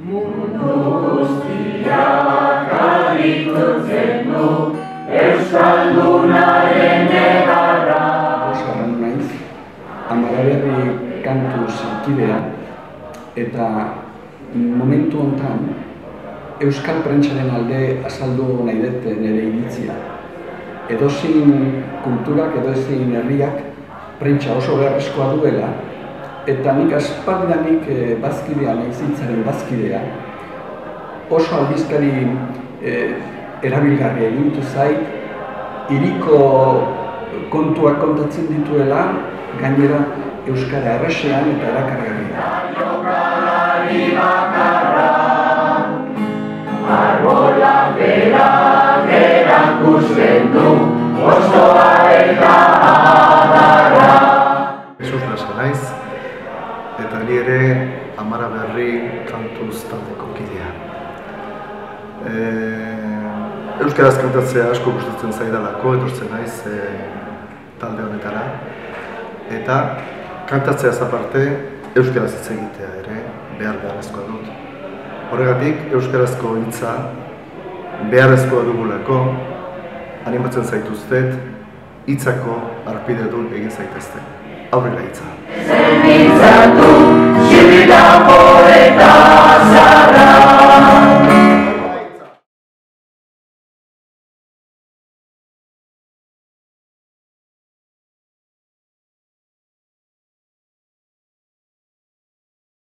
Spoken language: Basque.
Mundu guztiak aditutzen du Euskaldunaren edarra. Sarran naiz, Amaraberri kantu zilkidea, eta momentu honetan Euskal Prentsaren alde azaldu nahi dut nire iritzia. Edozein kulturak, edozein herriak prentsa oso beharrezkoa duela, eta nik aspaldidanik bazkidea, nahizitzaren bazkidea, oso aldizkari erabilgarria egintu zait, hiriko kontuak kontatzen dituela, gainera euskara erresean eta erakargarria. Jokalari bakarra, arbola berak erakusten du, osoa eta adarra. Jesus Nasa naiz, eta ni ere Amaraberri kantuz taldeko kidea. Euskaraz kantatzea asko gustatzen zaidalako, etortzen naiz talde honetara. Eta kantatzeaz aparte, euskaraz hitz egitea ere beharrezkoa dut. Horregatik, euskarazko hitza beharrezkoa dugulako, animatzen zaituztet, hitzako harpidedun egin zaitezte. Aurrera hitza.